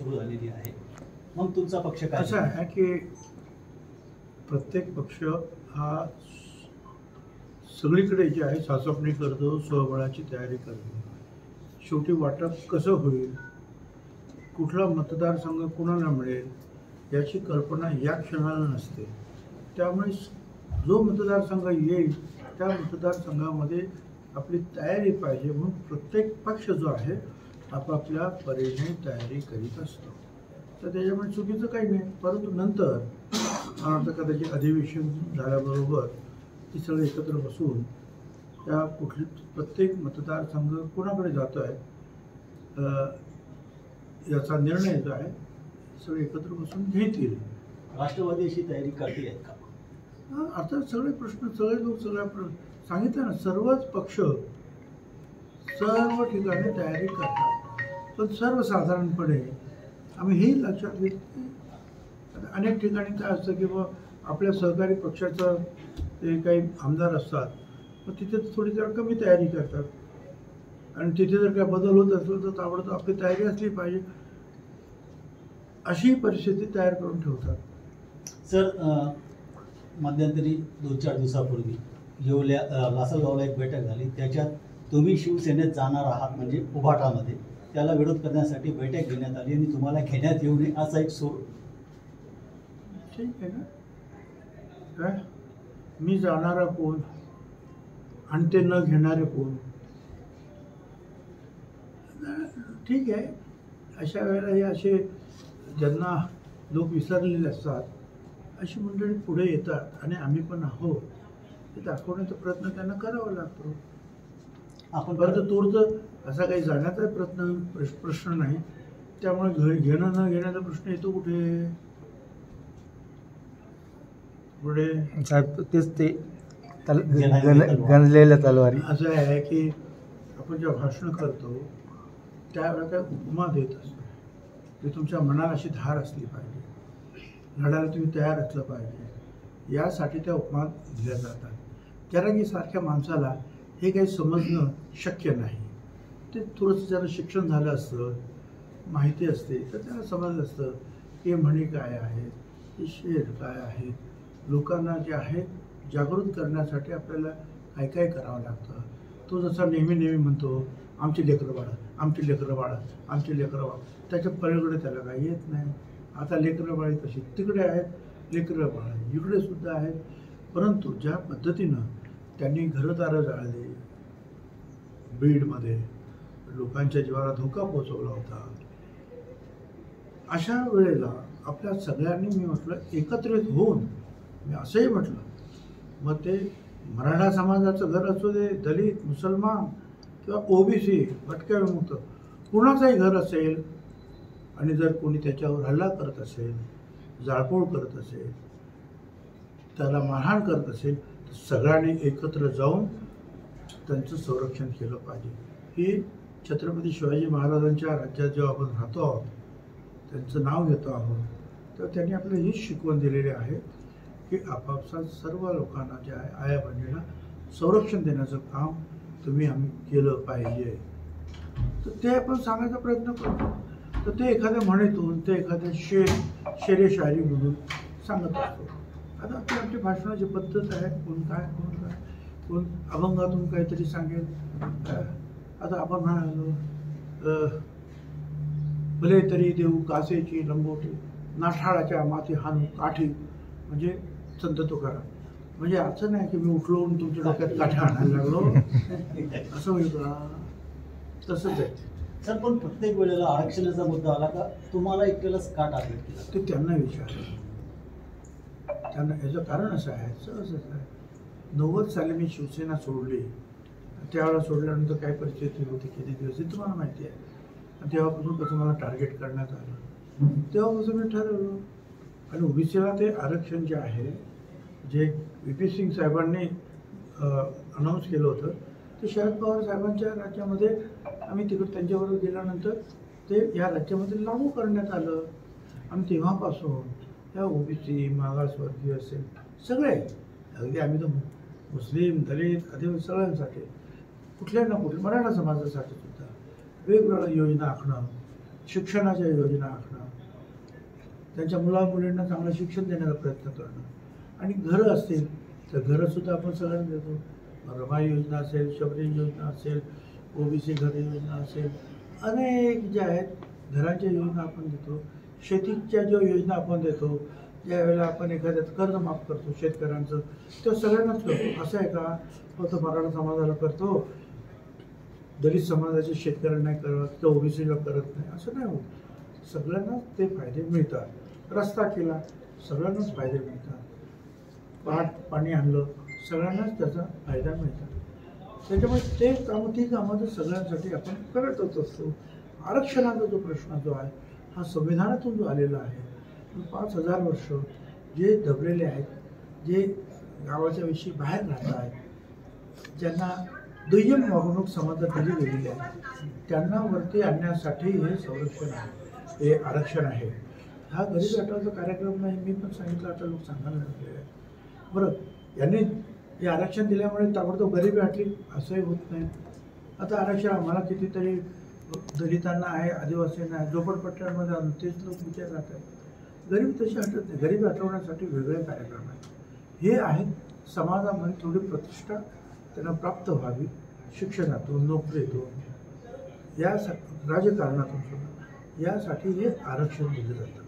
सुरू झालेली आहे. मग तुमचा पक्ष काय? असं आहे की प्रत्येक पक्ष हा सगळीकडे जे आहे चाचपणी करतो, स्वबळाची तयारी करतो. शेवटी वाटप कसं होईल, कुठला मतदारसंघ कुणाला मिळेल याची कल्पना या क्षणाला नसते. त्यामुळे जो मतदारसंघ येईल त्या मतदारसंघामध्ये आपली तयारी पाहिजे म्हणून प्रत्येक पक्ष जो आहे आपापल्या परीने तयारी करीत असतो. तर त्याच्यामुळे चुकीचं काही नाही. परंतु नंतर आता कदाचित अधिवेशन झाल्याबरोबर ती सगळे एकत्र बसून त्या प्रत्येक मतदारसंघ कोणाकडे जातो आहे याचा निर्णय जो आहे सगळे एकत्र बसून घेतील. राष्ट्रवादी अशी तयारी करते आहेत का? आता सगळे प्रश्न सगळे लोक सांगितलं ना, सर्वच पक्ष सर्व ठिकाणी तयारी करतात. पण सर्वसाधारणपणे आम्ही हे लक्षात घेतो अनेक ठिकाणी काय असतं की बा आपल्या सहकारी पक्षाचं ते काही आमदार असतात, मग तिथे थोडी जरा कमी तयारी करतात आणि तिथे जर काय बदल होत असलं तर ताबडतोब आपली तयारी असली पाहिजे अशी परिस्थिती तयार करून ठेवतात. सर, मध्यंतरी 2-4 दिवसापूर्वी लासलगावला एक बैठक झाली. त्याच्यात तुम्ही शिवसेनेत जाणार आहात म्हणजे उभाटामध्ये, त्याला विरोध करण्यासाठी बैठक घेण्यात आली आणि तुम्हाला घेण्यात येऊ नये असा एक सूर. ठीक आहे ना, काय मी जाणारा कोण आणि ते न घेणारे कोण? ठीक आहे, अशा वेळेला हे असे ज्यांना लोक विसरलेले असतात अशी मंडळी पुढे येतात आणि आम्ही पण आहोत ते दाखवण्याचा प्रयत्न त्यांना करावा लागतो. आपण परंतु तूर्त असा काही जाण्याचा प्रश्न नाही. त्यामुळे घेणं न घेण्याचा प्रश्न येतो कुठे? पुढे साहेब तेच ते गणलेल्या तलवारी. असं आहे की आपण जेव्हा भाषण करतो त्यावेळेला काय उपमा देत असतो की तुमच्या मनाला अशी धार असली पाहिजे, लढायला तुम्ही तयार असलं पाहिजे, यासाठी त्या उपमा दिल्या जातात. कारण सारख्या माणसाला हे काही समजणं शक्य नाही. ते थोडंसं ज्याला शिक्षण झालं असतं, माहिती असते, तर त्याला समजलं असतं की म्हणी काय आहेत, हे शेर काय आहेत. लोकांना जे आहे जागृत करण्यासाठी आपल्याला काय काय करावं लागतं. तो जसा नेहमी म्हणतो आमची लेकरं बाळं, आमची लेकरं बाळं, आमची लेकरं बाळं, त्याच्या पलीकडे त्याला काही येत नाही. आता लेकरं बाळी कशी तिकडे आहेत, लेकरं बाळं इकडे सुद्धा आहेत. परंतु ज्या पद्धतीनं त्यांनी घरदारं जाळली, बीडमध्ये लोकांच्या जीवाला धोका पोचवला होता, अशा वेळेला आपल्या सगळ्यांनी मी म्हटलं एकत्रित होऊन, मी असंही म्हटलं, मग ते मराठा समाजाचं घर असू दे, दलित, मुसलमान किंवा ओबीसी, भटक्या विमुक्त कुणाचंही घर असेल आणि जर कोणी त्याच्यावर हल्ला करत असेल, जाळपोळ करत असेल, त्याला मारहाण करत असेल, तर सगळ्यांनी एकत्र जाऊन त्यांचं संरक्षण केलं पाहिजे. ही छत्रपती शिवाजी महाराजांच्या राज्यात जेव्हा आपण राहतो आहोत, त्यांचं नाव घेतो आहोत, तर त्यांनी आपल्याला हीच शिकवण दिलेली आहे की आपापसात सर्व लोकांना जे आहे आया बहिणीला संरक्षण देण्याचं काम आम्ही केलं पाहिजे. तर ते आपण सांगायचा प्रयत्न करतो. तर ते एखाद्या म्हणीतून, ते एखाद्या शेरे शायरीमधून सांगत असतो. आता आपली आमची भाषणाची पद्धत आहे, कोण अभंगातून काहीतरी सांगेल. आता आपण म्हणालो भले तरी देऊ कासेची लंगोटी, नाठाळाच्या माती हाणू काठी, म्हणजे संत तुकाराम. म्हणजे असं नाही की मी उठलून तुमच्या डोक्यात काठ्या आणायला लागलो असं होईल का? तसंच आहे. सर, पण प्रत्येक वेळेला आरक्षणाचा मुद्दा आला का तुम्हाला एकट्यालाच का टार्गेट केलं? ते त्यांना विचारलं. त्यांना याचं कारण असं आहे, सहजच आहे. 90 साली मी शिवसेना सोडली. त्यावेळेला सोडल्यानंतर काय परिस्थिती होती, किती दिवस हे तुम्हाला माहिती आहे. आणि तेव्हापासून कसं मला टार्गेट करण्यात आलं, तेव्हापासून मी ठरवलं. आणि ओबीसीला ते आरक्षण जे आहे, जे व्ही.पी. सिंग साहेबांनी अनाऊन्स केलं होतं, ते शरद पवार साहेबांच्या राज्यामध्ये आम्ही तिकडे त्यांच्याबरोबर गेल्यानंतर ते या राज्यामध्ये लागू करण्यात आलं. आणि तेव्हापासून त्या ओबीसी, मागासवर्गीय असेल सगळे, अगदी आम्ही तर मुस्लिम, दलित, आदिवासी सगळ्यांसाठी, कुठल्या ना कुठल्या मराठा समाजासाठी सुद्धा वेगवेगळ्या योजना आखणं, शिक्षणाच्या योजना आखणं, त्यांच्या मुलामुलींना चांगलं शिक्षण देण्याचा प्रयत्न करणं, आणि घरं असतील तर घरंसुद्धा आपण सगळ्यांना देतो. रमाई योजना असेल, शबरी योजना असेल, ओबीसी घर योजना असेल, अनेक ज्या आहेत घरांच्या योजना आपण देतो. शेतीच्या ज्या योजना आपण देतो, ज्या वेळेला आपण एखाद्याचं कर्ज माफ करतो शेतकऱ्यांचं, ते सगळ्यांनाच करतो. असं आहे का फक्त मराठा समाजाला करतो, दलित समाजाच्या शेतकऱ्यांना नाही करत किंवा ओबीसीला करत नाही, असं नाही होत. सगळ्यांनाच ते फायदे मिळतात. रस्ता केला, सगळ्यांनाच फायदे मिळतात. पाणी आणलं, सगळ्यांनाच त्याचा फायदा मिळतात. त्याच्यामुळे ते कामं ती कामं तर सगळ्यांसाठी आपण करतच असतो. आरक्षणाचा जो प्रश्न जो आहे हा संविधानातून जो आलेला आहे, 5,000 वर्ष जे दबलेले आहेत, जे गावाच्या विषयी बाहेर राहत आहेत, ज्यांना दुय्यम वागणूक समाजात दिली गेलेली आहे, त्यांना वरती आणण्यासाठी हे संरक्षण आहे, हे आरक्षण आहे. हा गरीब हटवाचा कार्यक्रम नाही, मी पण सांगितलं, आता लोक सांगायला लागले आहे. बरं, यांनी हे आरक्षण दिल्यामुळे ताबडतोब गरिबी हटली असंही होत नाही. आता आरक्षण आम्हाला कितीतरी दलितांना आहे, आदिवासींना आहे, झोपडपट्ट्यांमध्ये आणून तेच लोक विचार राहत आहेत. गरीब तशी हटत नाही. गरीबी हटवण्यासाठी वेगळे कार्यक्रम आहेत. हे आहेत समाजामध्ये थोडी प्रतिष्ठा त्यांना प्राप्त व्हावी, शिक्षणातून, नोकरीतून, या राजकारणातून सुद्धा, यासाठी हे आरक्षण दिलं जातं.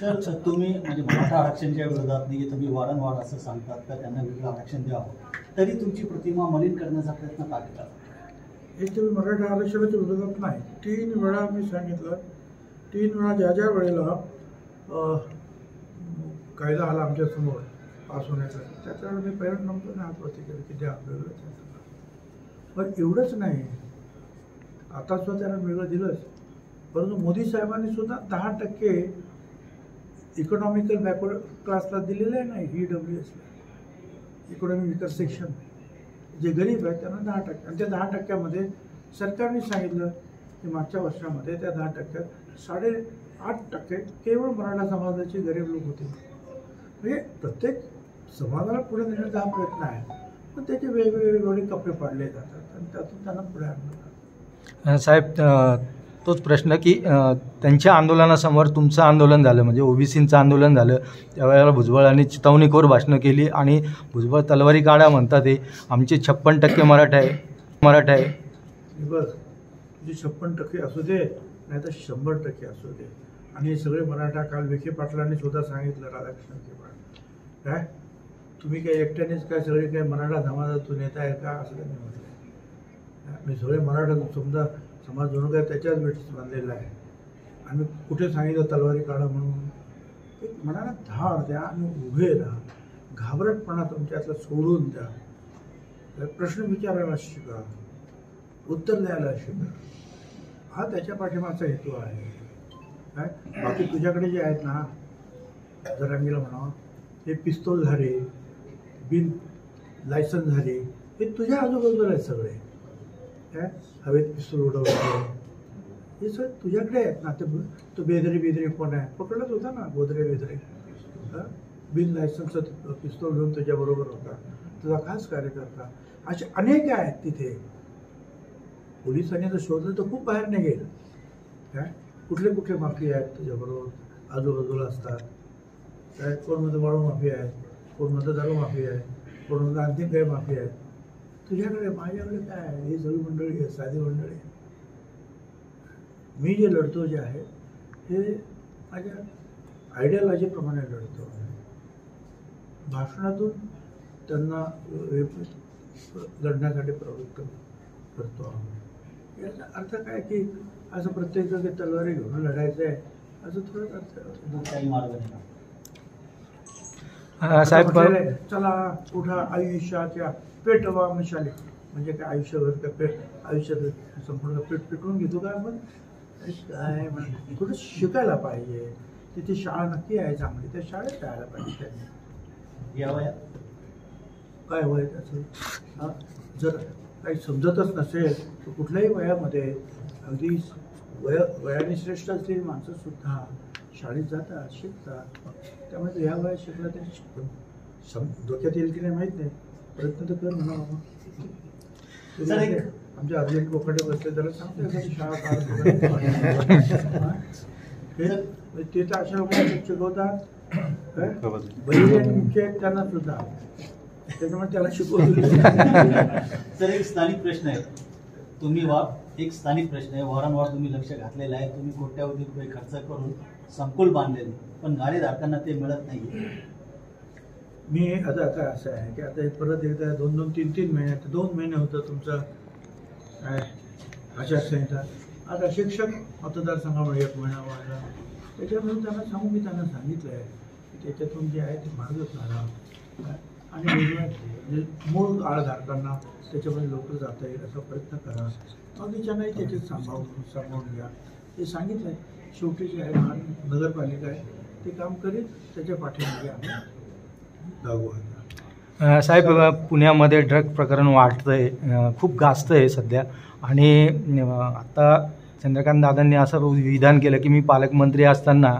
तर तुम्ही म्हणजे मराठा आरक्षणच्या विरोधात नाही, तुम्ही वारंवार असं सांगतात का त्यांना वेगळं आरक्षण द्यावं, तरी तुमची प्रतिमा मलिन करण्याचा प्रयत्न का केला? हे तुम्ही मराठा आरक्षणाच्या विरोधात नाही. 3 वेळा मी सांगितलं, 3 वेळा ज्या ज्या वेळेला कायदा आला आमच्यासमोर पास होण्याचा, त्याच्यावर मी पहिला नंबरने हातवरती केलं की द्या वेगळं. पण एवढंच नाही, आता सुद्धा त्यांना वेगळं दिलंच, परंतु मोदी साहेबांनी सुद्धा 10% इकॉनॉमिकल बॅकवर्ड क्लासला दिलेलं आहे. नाही, EWSला, इकॉनॉमिक विकर सेक्शन, जे गरीब आहेत त्यांना 10%. आणि त्या 10%मध्ये सरकारने सांगितलं की मागच्या वर्षामध्ये त्या 10%त 8.5% केवळ मराठा समाजाचे गरीब लोक होते. म्हणजे प्रत्येक समाजाला पुढे नेण्याचा हा प्रयत्न आहे, पण त्याचे वेगवेगळे कप्पे पाडले जातात आणि त्यातून त्यांना पुढे आणलं जातं. साहेब, तोच प्रश्न की त्यांच्या आंदोलनासमोर तुमचं आंदोलन झालं, म्हणजे ओबीसींचं आंदोलन झालं, त्यावेळेला भुजबळांनी चितवणीखोर भाषणं केली आणि भुजबळ तलवारी काढा म्हणतात. ते आमचे 56% मराठा आहे. बघ, तुझे 56% असू दे, नाही तर 100% असू दे. आणि हे सगळे मराठा, काल विखे पाटलांनी सुद्धा सांगितलं, राधाकृष्ण विखे पाटील, काय तुम्ही काय एकट्यानेच काय सगळे काय मराठा समाजातून येत आहे का, असं त्यांनी म्हटलं. मी सगळे मराठा समजा समाज जणू काय त्याच्याच भेटीस बांधलेला आहे. आणि कुठे सांगितलं तलवारी काढा म्हणून. एक मनाला धार द्या आणि उभे राहा. घाबरटपणा तुमच्यातला सोडून द्या. प्रश्न विचारायला शिका, उत्तर द्यायला शिका. हा त्याच्या पाठीमागचा हेतू आहे. काय बाकी तुझ्याकडे जे आहेत ना, जरांगीला म्हणावं, हे पिस्तूलधारे, बिन लायसन्सधारे, हे तुझ्या आजूबाजूला आहेत सगळे. काय हवेत पिस्तूल उडवलं, हे सगळं तुझ्याकडे आहेत ना. तो बेदरी कोण आहे, पकडलाच होता ना, बेदरे बिन लायसन्सचं पिस्तूल घेऊन तुझ्याबरोबर होता, तुझा खास कार्यकर्ता. असे अनेक आहेत तिथे. पोलिसांनी जर शोधलं तर खूप बाहेर निघेल. काय कुठले माफिया आहेत तुझ्याबरोबर आजूबाजूला असतात. काय कोण म्हणतं वाळू माफिया आहेत, कोण म्हणतं दारू माफिया आहे, कोण म्हणतं आणखी काही माफिया आहेत. तुझ्याकडे, माझ्याकडे काय आहे, ही सगळी मंडळी आहे, साधी मंडळी. मी जे लढतो जे आहे हे माझ्या आयडियॉलॉजीप्रमाणे लढतो. भाषणातून त्यांना लढण्यासाठी प्रवृत्त करतो. याचा अर्थ काय की असं प्रत्येक जागी तलवारी घेऊन लढायचं आहे असं थोडं अर्थ काही मार्ग नाही. साहेब, चला उठा आयुष्याच्या पेटवा मशाली. म्हणजे काय आयुष्यभर का आयुष्यात संपूर्ण पेटवून घेतो का आपण? काय म्हणजे थोडं शिकायला पाहिजे. तिथे शाळा नक्की आहे चांगली, त्या शाळेत जायला पाहिजे त्यांनी. या वयात काय वय त्याचं? जर काही समजतच नसेल तर कुठल्याही वयामध्ये अगदी वयाने श्रेष्ठ असलेली माणसंसुद्धा शाळेत जातात, शिकतात. त्यामुळे ह्या वयात शिकला तरी डोक्यात येईल की नाही माहीत नाही, प्रयत्न तर कर म्हणा. आमचे अर्जंट कोकडे बसले त्याला सांगतो एखादी शाळा काढ. ते तर अशा लोकांना शिकवतात बहिणी आणि मुख्य आहेत त्यांना सुद्धा, त्याच्यामुळे त्याला शिकवतो. सर एक स्थानिक प्रश्न आहे, तुम्ही एक स्थानिक प्रश्न आहे, वारंवार तुम्ही लक्ष घातलेलं आहे, तुम्ही कोट्यावधी रुपये खर्च करून संकुल बांधलेले पण गाडीधारकांना ते मिळत नाही. मी आता असं आहे की आता परत एकदा 2-3 महिने 2 महिने होतं तुमचं काय आचारसंहिता. आता शिक्षक मतदारसंघामुळे 1 महिना वाढला, त्याच्यामुळे त्यांना सांगितलं आहे की त्याच्यातून जे आहे ते मार्ग काढा आणि म्हणजे मूळ गाळधारकांना त्याच्यामध्ये लवकर जाता येईल असा प्रयत्न करा. बाकीच्यांनाही त्याच्यात सांभाळून घ्या हे सांगितलं आहे. शेवटी जे आहे नगरपालिका आहे ते काम करीत, त्याच्या पाठीमागे आम्ही लागू आहे. साहेब, पुण्यामध्ये ड्रग प्रकरण वाढतंय, खूप गाजतं आहे सध्या. आणि आता चंद्रकांत दादांनी असं विधान केलं की मी पालकमंत्री असताना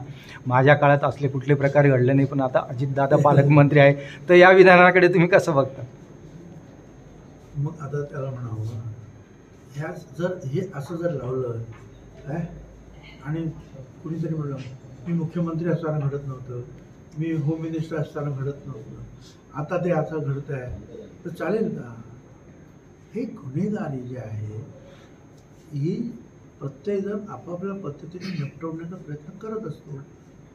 माझ्या काळात असले कुठले प्रकार घडले नाही, पण आता अजितदादा पालकमंत्री आहे, तर या विधानाकडे तुम्ही कसं बघता? मग आता त्याला म्हणावं ह्या हे असं जर लावलं काय आणि कुणीतरी म्हणलं मी मुख्यमंत्री असताना घडत नव्हतं, मी होम मिनिस्टर असताना घडत नव्हतं, आता ते असं घडत आहे, तर चालेल का? हे गुन्हेगारी जे आहे ही प्रत्येकजण आपापल्या पद्धतीने निपटवण्याचा प्रयत्न करत असतो.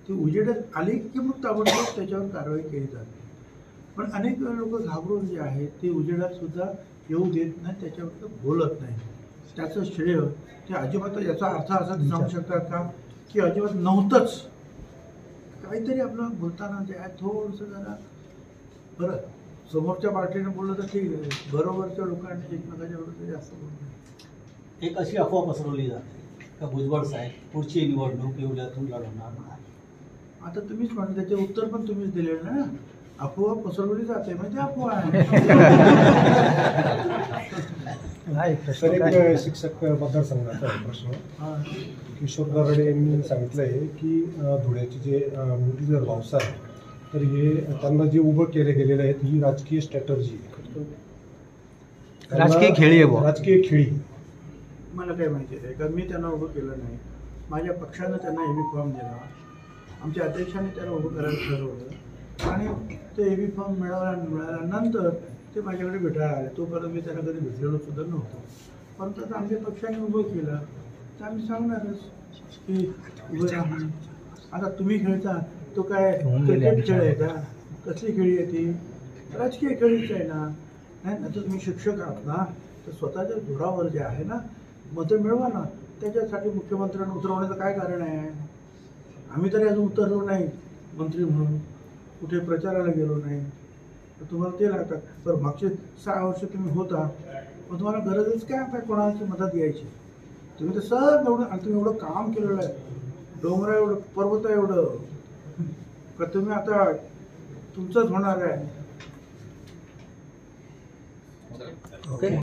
ती उजेडात आली की मग ताबडतोब त्याच्यावर कारवाई केली जाते. पण अनेक लोक घाबरून जे आहेत ते उजेडात सुद्धा येऊ देत नाही, त्याच्यावर बोलत नाही. त्याचं श्रेय ते अजिबात याचा अर्थ असा सांगू शकतात का की अजिबात नव्हतंच. काहीतरी आपलं बोलताना जे आहे थोडंसं जरा बरं समोरच्या पार्टीने बोललं तर ठीक आहे, बरोबरच्या लोकांनी एकमेकाच्या बरोबर जास्त बोललं. एक अशी अफवा पसरवली जाते का भुजबळ साहेब पुढची निवडणूक येवल्यातून लढवणार नाही. आता तुम्हीच म्हणा, त्याचे उत्तर पण तुम्हीच दिले ना. अफवा पसरवली जाते म्हणजे अफवा आहे. सर, एक शिक्षक मतदारसंघाचा प्रश्न. किशोर दराडे यांनी सांगितलं आहे की धुळ्याचे जे मुरलीधर भावसा आहे तर हे त्यांना जे उभं केले गेलेले आहेत ही राजकीय स्ट्रॅटर्जी आहे, राजकीय खेळी आहे. राजकीय खेळी मला काय माहिती आहे, कारण मी त्यांना उभं केलं नाही. माझ्या पक्षानं त्यांना एबी फॉर्म दिला, आमच्या अध्यक्षाने त्यांना उभं करायला ठरवलं आणि ते एबी फॉर्म मिळाल्यानंतर ते माझ्याकडे भेटायला आले. तोपर्यंत मी त्यांना कधी भेटलेलो सुद्धा नव्हतो. परंतु आता आमच्या पक्षाने उभं केलं तर आम्ही सांगणारच की उभं राहा. आता तुम्ही खेळता तो काय क्रिकेट खेळ आहे का? कसली खेळी आहे ती? राजकीय खेळीच आहे ना. नाही ना, तर तुम्ही शिक्षक आहात ना, तर स्वतःच्या जोरावर जे आहे ना मतं मिळवा ना. त्याच्यासाठी मुख्यमंत्र्यांना उतरवण्याचं काय कारण आहे? आम्ही तरी अजून उतरलो नाही मंत्री म्हणून, कुठे प्रचाराला गेलो नाही, तर तुम्हाला ते लागतात. तर मागचे 6 वर्ष तुम्ही होता, मग तुम्हाला गरजच काय काय कोणाची मदत घ्यायची? तुम्ही तर सर एवढं आणि तुम्ही एवढं काम केलेलं आहे, डोंगरा एवढं पर्वत एवढं, का तुम्ही आता तुमचंच होणार आहे? ओके.